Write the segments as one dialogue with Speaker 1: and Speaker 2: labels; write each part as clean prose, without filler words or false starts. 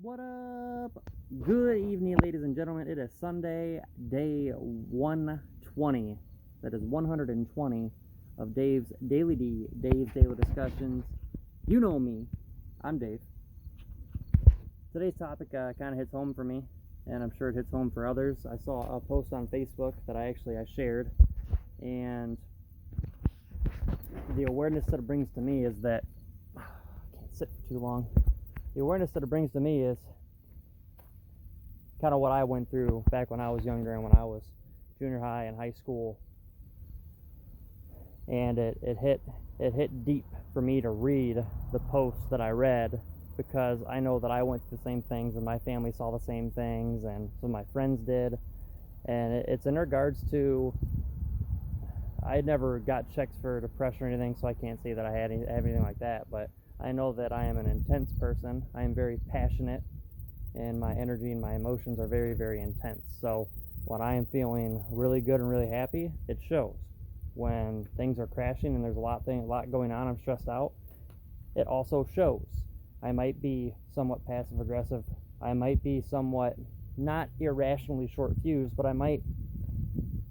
Speaker 1: What up? Good evening, ladies and gentlemen. It is Sunday, day 120. That is 120 of Dave's Daily Discussions. You know me. I'm Dave. Today's topic kind of hits home for me, and I'm sure it hits home for others. I saw a post on Facebook that I shared, and the awareness that it brings to me is that I can't sit for too long. The awareness that it brings to me is kind of what I went through back when I was younger and when I was junior high and high school, and it hit deep for me to read the posts that I read, because I know that I went through the same things and my family saw the same things and some of my friends did, and it's in regards to, I never got checks for depression or anything, so I can't say that I have anything like that, but I know that I am an intense person. I am very passionate, and my energy and my emotions are very, very intense. So when I am feeling really good and really happy, it shows. When things are crashing and there's a lot going on, I'm stressed out, it also shows. I might be somewhat passive aggressive. I might be somewhat not irrationally short fused, but I might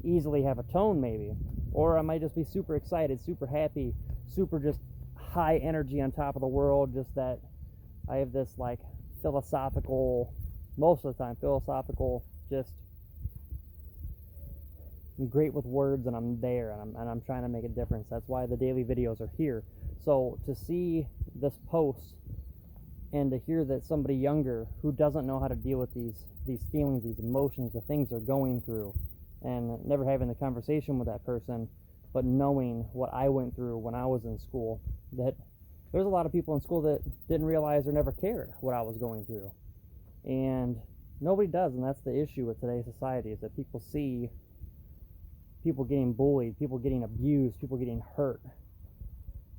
Speaker 1: easily have a tone maybe. Or I might just be super excited, super happy, super just high energy on top of the world, just that I have this like philosophical, most of the time philosophical, just I'm great with words, and I'm there, and I'm trying to make a difference. That's why the daily videos are here. So to see this post and to hear that somebody younger who doesn't know how to deal with these feelings, these emotions, the things they're going through, and never having the conversation with that person, but knowing what I went through when I was in school, that there's a lot of people in school that didn't realize or never cared what I was going through. And nobody does, and that's the issue with today's society, is that people see people getting bullied, people getting abused, people getting hurt.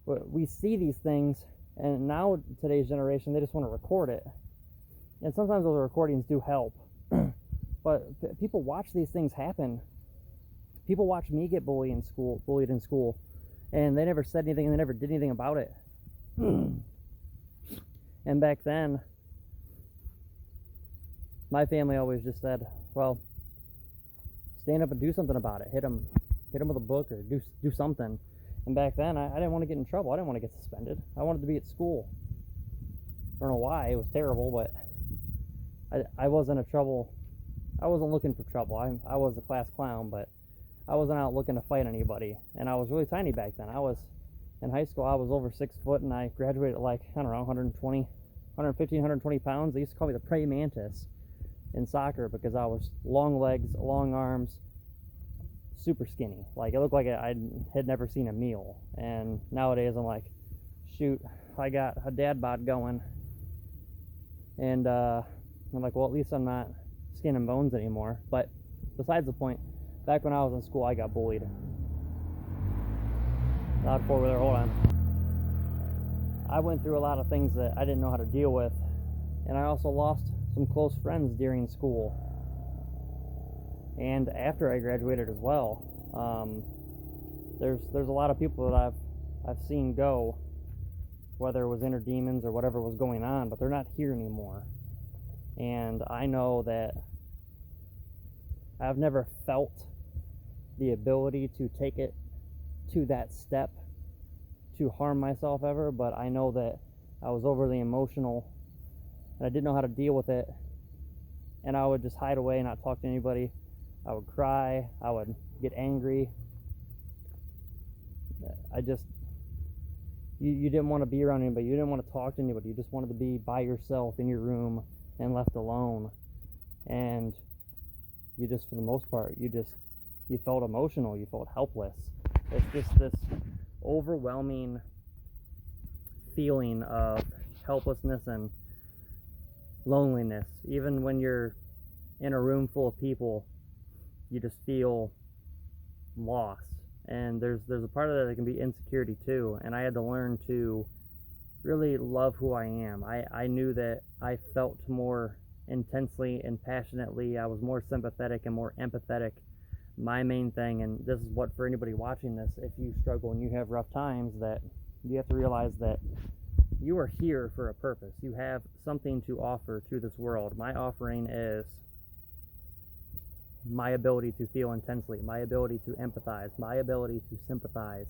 Speaker 1: But we see these things, and now today's generation, they just want to record it. And sometimes those recordings do help. But people watch these things happen. People watch me get bullied in school, and they never said anything, and they never did anything about it. And back then, my family always just said, well, stand up and do something about it. Hit them with a book, or do something. And back then, I didn't want to get in trouble. I didn't want to get suspended. I wanted to be at school. I don't know why. It was terrible, but I wasn't looking for trouble. I was the class clown, but I wasn't out looking to fight anybody. And I was really tiny back then. In high school, I was over 6 foot, and I graduated at like, I don't know, 120 pounds. They used to call me the praying mantis in soccer, because I was long legs, long arms, super skinny. Like, it looked like I had never seen a meal. And nowadays, I'm like, shoot, I got a dad bod going. And I'm like, well, at least I'm not skin and bones anymore. But besides the point, back when I was in school, I got bullied. Loud four-wheeler, hold on. I went through a lot of things that I didn't know how to deal with, and I also lost some close friends during school and after I graduated as well. There's a lot of people that I've seen go, whether it was inner demons or whatever was going on, but they're not here anymore. And I know that I've never felt the ability to take it to that step to harm myself ever, but I know that I was overly emotional and I didn't know how to deal with it, and I would just hide away and not talk to anybody. I would cry, I would get angry. You didn't want to be around anybody, you didn't want to talk to anybody, you just wanted to be by yourself in your room and left alone. And you just, for the most part, you felt emotional, you felt helpless. It's just this overwhelming feeling of helplessness and loneliness. Even when you're in a room full of people, you just feel lost. And there's a part of that can be insecurity too, and I had to learn to really love who I am. I knew that I felt more intensely and passionately. I was more sympathetic and more empathetic. My main thing, and this is what, for anybody watching this, if you struggle and you have rough times, that you have to realize that you are here for a purpose. You have something to offer to this world. My offering is my ability to feel intensely, my ability to empathize, my ability to sympathize.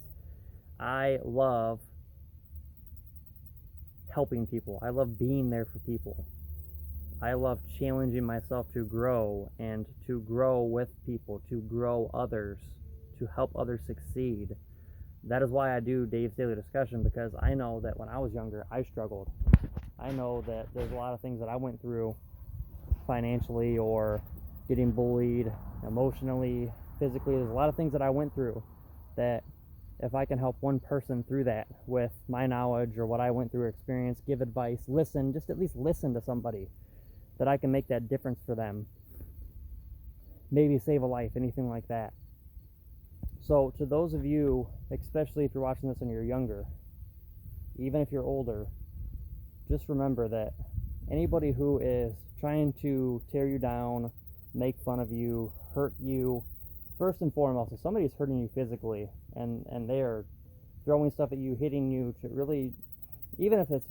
Speaker 1: I love helping people. I love being there for people. I love challenging myself to grow and to grow with people, to grow others, to help others succeed. That is why I do Dave's Daily Discussion, because I know that when I was younger, I struggled. I know that there's a lot of things that I went through financially or getting bullied, emotionally, physically. There's a lot of things that I went through that if I can help one person through that with my knowledge or what I went through or experience, give advice, listen, just at least listen to somebody, that I can make that difference for them. Maybe save a life, anything like that. So to those of you, especially if you're watching this and you're younger, even if you're older, just remember that anybody who is trying to tear you down, make fun of you, hurt you, first and foremost, if somebody's hurting you physically and they are throwing stuff at you, hitting you to really, even if it's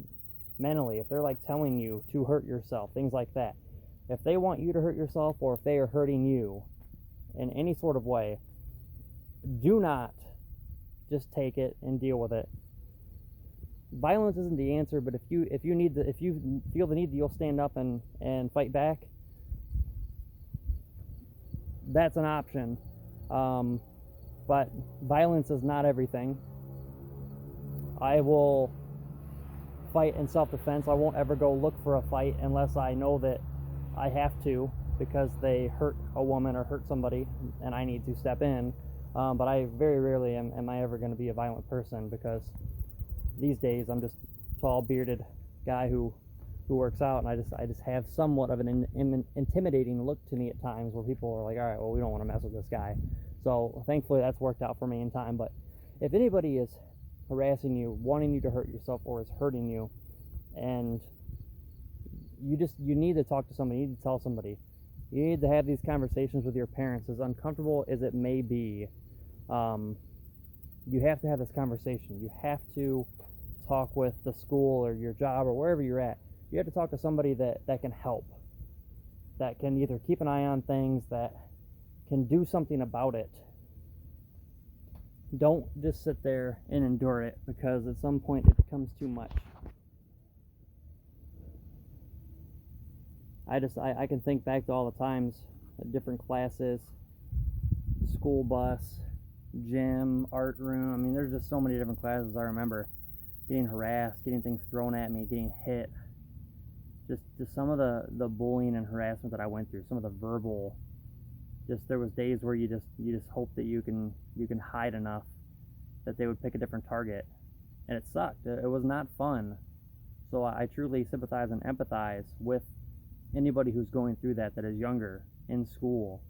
Speaker 1: mentally, if they're like telling you to hurt yourself, things like that, if they want you to hurt yourself or if they are hurting you in any sort of way, do not just take it and deal with it. Violence isn't the answer, but if you feel the need that you'll stand up and fight back, that's an option. But violence is not everything. I will fight in self-defense. I won't ever go look for a fight unless I know that I have to, because they hurt a woman or hurt somebody and I need to step in. But I very rarely am I ever going to be a violent person, because these days I'm just a tall, bearded guy who works out, and I just have somewhat of an intimidating look to me at times, where people are like, all right, well, we don't want to mess with this guy. So thankfully that's worked out for me in time. But if anybody is harassing you, wanting you to hurt yourself, or is hurting you, and you need to talk to somebody, you need to tell somebody, you need to have these conversations with your parents, as uncomfortable as it may be. You have to have this conversation. You have to talk with the school or your job or wherever you're at. You have to talk to somebody that can help, that can either keep an eye on things, that can do something about it. Don't just sit there and endure it, because at some point it becomes too much. I can think back to all the times at different classes, school bus, gym, art room. I mean, there's just so many different classes I remember getting harassed, getting things thrown at me, getting hit. Just some of the bullying and harassment that I went through, some of the verbal. Just there was days where you just hope that you can hide enough that they would pick a different target, and it sucked. It was not fun. So I truly sympathize and empathize with anybody who's going through that is younger, in school.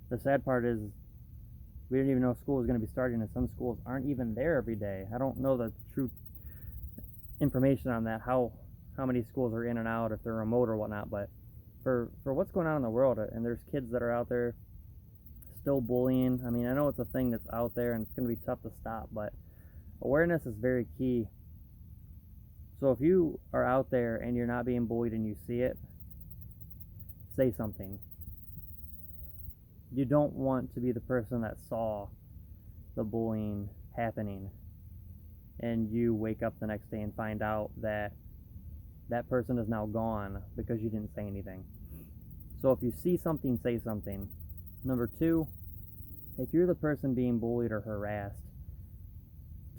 Speaker 1: The sad part is we didn't even know school was going to be starting, and some schools aren't even there every day. I don't know the true information on that, how many schools are in and out, if they're remote or whatnot, but for what's going on in the world, and there's kids that are out there still bullying. I mean, I know it's a thing that's out there and it's going to be tough to stop, but awareness is very key. So if you are out there and you're not being bullied and you see it, say something. You don't want to be the person that saw the bullying happening and you wake up the next day and find out that that person is now gone because you didn't say anything. So if you see something, say something. Number two, if you're the person being bullied or harassed,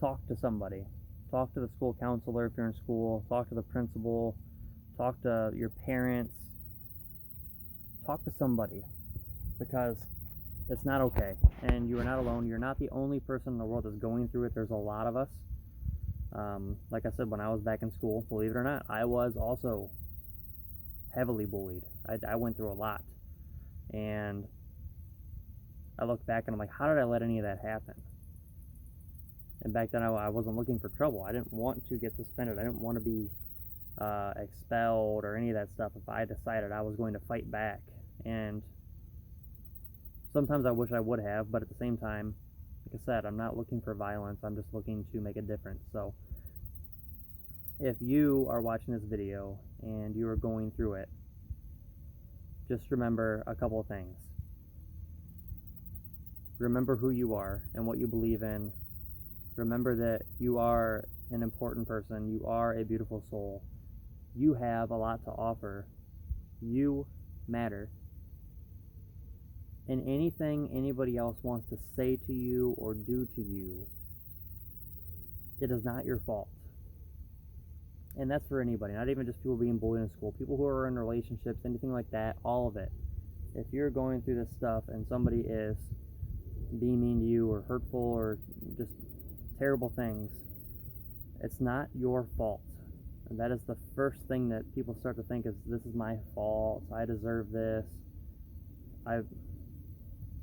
Speaker 1: talk to somebody. Talk to the school counselor if you're in school. Talk to the principal. Talk to your parents. Talk to somebody, because it's not okay, and you are not alone. You're not the only person in the world that's going through it. There's a lot of us. Like I said, when I was back in school, believe it or not, I was also heavily bullied. I went through a lot, and I look back and I'm like, how did I let any of that happen? And back then I wasn't looking for trouble. I didn't want to get suspended. I didn't want to be expelled or any of that stuff. If I decided I was going to fight back, and sometimes I wish I would have, but at the same time, like I said, I'm not looking for violence. I'm just looking to make a difference. So if you are watching this video and you are going through it, just remember a couple of things. Remember who you are and what you believe in. Remember that you are an important person. You are a beautiful soul. You have a lot to offer. You matter. And anything anybody else wants to say to you or do to you, it is not your fault. And that's for anybody, not even just people being bullied in school, people who are in relationships, anything like that, all of it. If you're going through this stuff and somebody is being mean to you or hurtful or just terrible things, it's not your fault. And that is the first thing that people start to think is, this is my fault, I deserve this.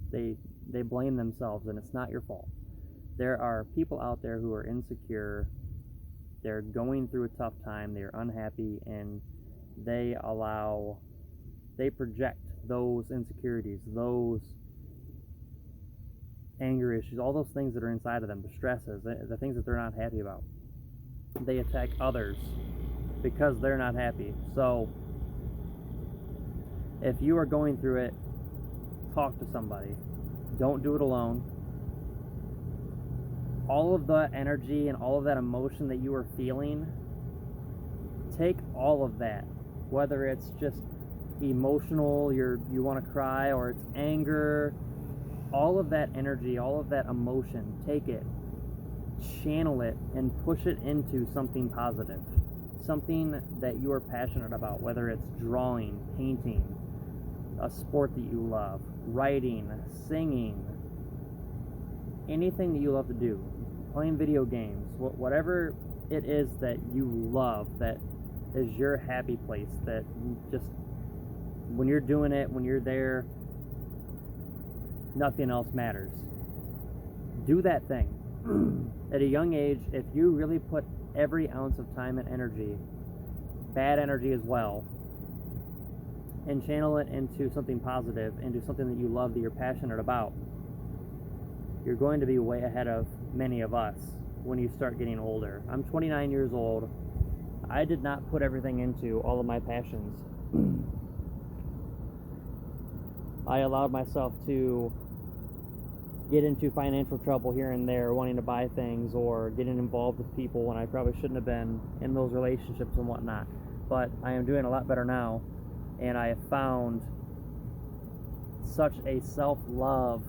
Speaker 1: They blame themselves, and it's not your fault. There are people out there who are insecure, they're going through a tough time, they're unhappy, and they project those insecurities, those anger issues, all those things that are inside of them, the stresses, the things that they're not happy about. They attack others because they're not happy. So if you are going through it, talk to somebody. Don't do it alone. All of the energy and all of that emotion that you are feeling, take all of that, whether it's just emotional, you want to cry, or it's anger, all of that energy, all of that emotion, take it, channel it, and push it into something positive, something that you are passionate about, whether it's drawing, painting, a sport that you love, writing, singing, anything that you love to do, playing video games, whatever it is that you love, that is your happy place, that just, when you're doing it, when you're there, nothing else matters. Do that thing. At a young age, if you really put every ounce of time and energy, bad energy as well, and channel it into something positive, into something that you love, that you're passionate about, you're going to be way ahead of many of us when you start getting older. I'm 29 years old. I did not put everything into all of my passions. I allowed myself to get into financial trouble here and there, wanting to buy things or getting involved with people when I probably shouldn't have been in those relationships and whatnot. But I am doing a lot better now, and I have found such a self-love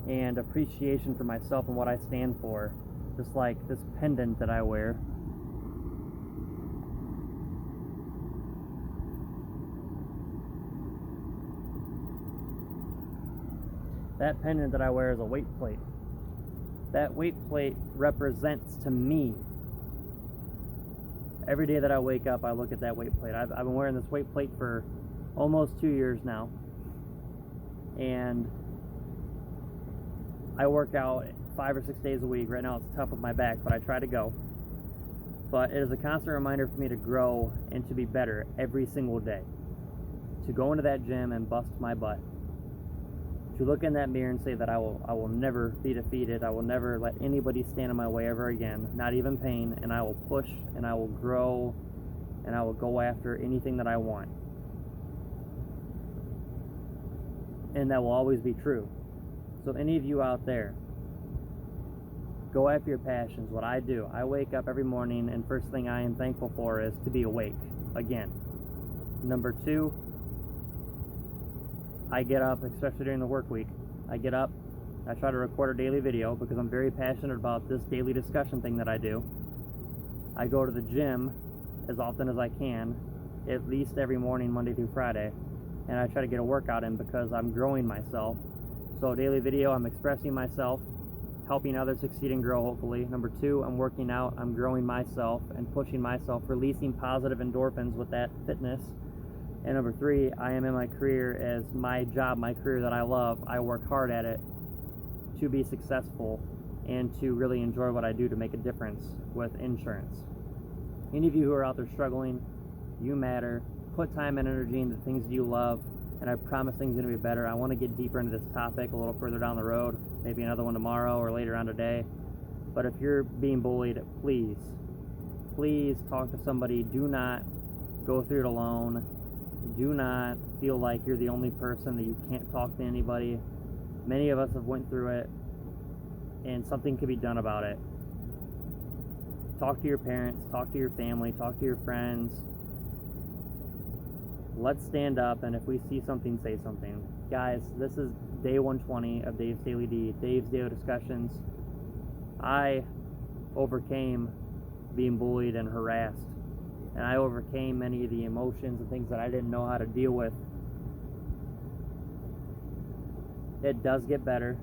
Speaker 1: and appreciation for myself and what I stand for, just like this pendant that I wear. That pendant that I wear is a weight plate. That weight plate represents to me, every day that I wake up, I look at that weight plate. I've been wearing this weight plate for almost 2 years now, and I work out 5 or 6 days a week. Right now it's tough with my back, but I try to go. But it is a constant reminder for me to grow and to be better every single day. To go into that gym and bust my butt. To look in that mirror and say that I will never be defeated. I will never let anybody stand in my way ever again, not even pain, and I will push and I will grow and I will go after anything that I want. And that will always be true. So any of you out there, go after your passions. What I do, I wake up every morning and first thing I am thankful for is to be awake again. Number 2, I get up, especially during the work week, I get up, I try to record a daily video because I'm very passionate about this daily discussion thing that I do. I go to the gym as often as I can, at least every morning, Monday through Friday, and I try to get a workout in because I'm growing myself. So daily video, I'm expressing myself, helping others succeed and grow, hopefully. Number 2, I'm working out, I'm growing myself and pushing myself, releasing positive endorphins with that fitness. And number 3, I am in my career as my job, my career that I love. I work hard at it to be successful and to really enjoy what I do to make a difference with insurance. Any of you who are out there struggling, you matter. Put time and energy into things that you love, and I promise things are going to be better. I want to get deeper into this topic a little further down the road, maybe another one tomorrow or later on today. But if you're being bullied, please please talk to somebody. Do not go through it alone. Do not feel like you're the only person, that you can't talk to anybody. Many of us have went through it, and something can be done about it. Talk to your parents, talk to your family, talk to your friends. Let's stand up, and if we see something, say something. Guys, this is day 120 of Dave's Daily D, Dave's Daily Discussions. I overcame being bullied and harassed, and I overcame many of the emotions and things that I didn't know how to deal with. It does get better,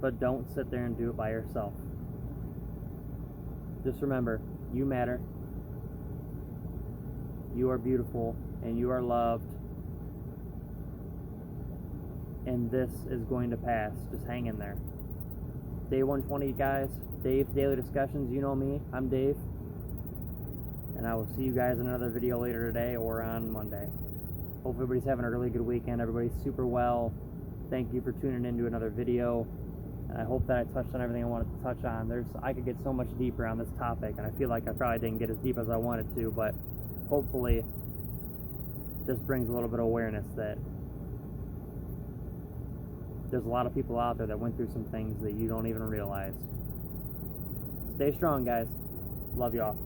Speaker 1: but don't sit there and do it by yourself. Just remember, you matter, you are beautiful, and you are loved, and this is going to pass. Just hang in there. Day 120, guys. Dave's Daily Discussions. You know me. I'm Dave, and I will see you guys in another video later today or on Monday. Hope everybody's having a really good weekend. Everybody's super well. Thank you for tuning in to another video, and I hope that I touched on everything I wanted to touch on. I could get so much deeper on this topic, and I feel like I probably didn't get as deep as I wanted to, but hopefully this brings a little bit of awareness that there's a lot of people out there that went through some things that you don't even realize. Stay strong, guys. Love y'all.